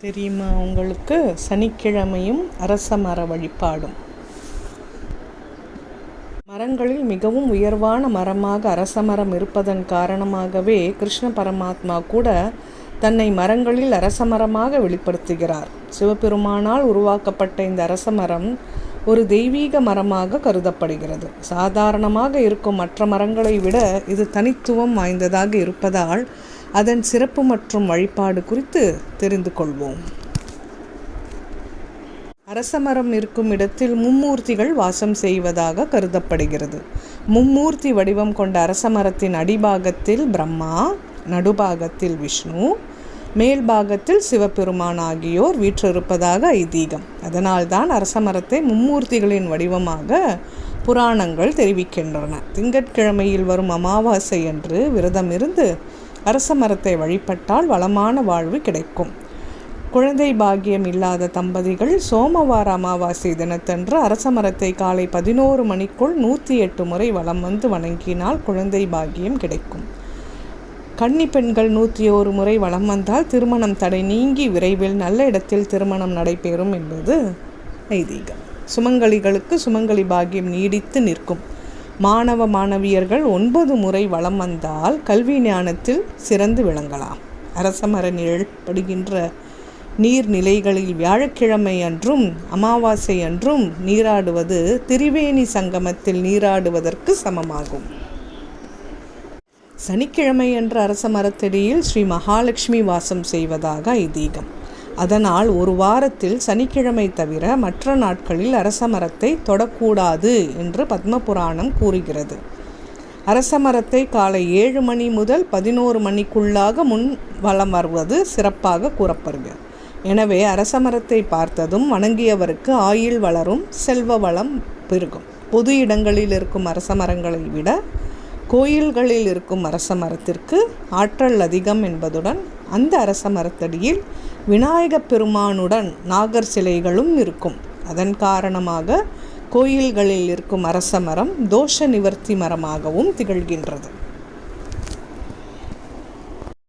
தெரியுமா உங்களுக்கு? சனிக்கிழமையும் அரச மர வழிபாடும். மரங்களில் மிகவும் உயர்வான மரமாக அரச மரம் இருப்பதன் காரணமாகவே கிருஷ்ண பரமாத்மா கூட தன்னை மரங்களில் அரச மரமாக வெளிப்படுத்துகிறார். சிவபெருமானால் உருவாக்கப்பட்ட இந்த அரச மரம் ஒரு தெய்வீக மரமாக கருதப்படுகிறது. சாதாரணமாக இருக்கும் மற்ற மரங்களை விட இது தனித்துவம் வாய்ந்ததாக இருப்பதால் அதன் சிறப்பு மற்றும் வழிபாடு குறித்து தெரிந்து கொள்வோம். அரச மரம் இருக்கும் இடத்தில் மும்மூர்த்திகள் வாசம் செய்வதாக கருதப்படுகிறது. மும்மூர்த்தி வடிவம் கொண்ட அரச மரத்தின் அடிபாகத்தில் பிரம்மா, நடுபாகத்தில் விஷ்ணு, மேல் பாகத்தில் சிவபெருமான் ஆகியோர் வீற்றிருப்பதாக ஐதீகம். அதனால்தான் அரச மரத்தை மும்மூர்த்திகளின் வடிவமாக புராணங்கள் தெரிவிக்கின்றன. திங்கட்கிழமையில் வரும் அமாவாசை அன்று விரதம் இருந்து அரச மரத்தை வழிபட்டால் வளமான வாழ்வு கிடைக்கும். குழந்தை பாக்கியம் இல்லாத தம்பதிகள் சோமவார அமாவாசை தினத்தன்று அரச மரத்தை காலை 11 மணிக்குள் 108 முறை வலம் வந்து வணங்கினால் குழந்தை பாக்கியம் கிடைக்கும். கன்னி பெண்கள் 101 முறை வலம் வந்தால் திருமணம் தடை நீங்கி விரைவில் நல்ல இடத்தில் திருமணம் நடைபெறும் என்பது ஐதீகம். சுமங்கலிகளுக்கு சுமங்கலி பாக்கியம் நீடித்து நிற்கும். மாணவ மாணவியர்கள் 9 முறை வலம் வந்தால் கல்வி ஞானத்தில் சிறந்து விளங்கலாம். அரச மர நிழல் படுகின்ற நீர்நிலைகளில் வியாழக்கிழமை அன்றும் அமாவாசை அன்றும் நீராடுவது திரிவேணி சங்கமத்தில் நீராடுவதற்கு சமமாகும். சனிக்கிழமை அன்று அரச மரத்தடியில் ஸ்ரீ மகாலட்சுமி வாசம் செய்வதாக ஐதீகம். அதனால் ஒரு வாரத்தில் சனிக்கிழமை தவிர மற்ற நாட்களில் அரச மரத்தை தொடக்கூடாது என்று பத்மபுராணம் கூறுகிறது. அரச மரத்தை காலை 7 மணி முதல் 11 மணிக்குள்ளாக முன் வலம் வருவது சிறப்பாக கூறப்படுகிறது. எனவே அரச மரத்தை பார்த்ததும் வணங்கியவருக்கு ஆயுள் வளரும், செல்வ வளம் பெருகும். பொது இடங்களில் இருக்கும் அரச மரங்களை விட கோயில்களில் இருக்கும் அரச மரத்திற்கு ஆற்றல் அதிகம் என்பதுடன் அந்த அரச மரத்தடியில் விநாயகப் பெருமானுடன் நாகர் சிலைகளும் இருக்கும். அதன் காரணமாக கோயில்களில் இருக்கும் அரச மரம் தோஷ நிவர்த்தி மரமாகவும் திகழ்கின்றது.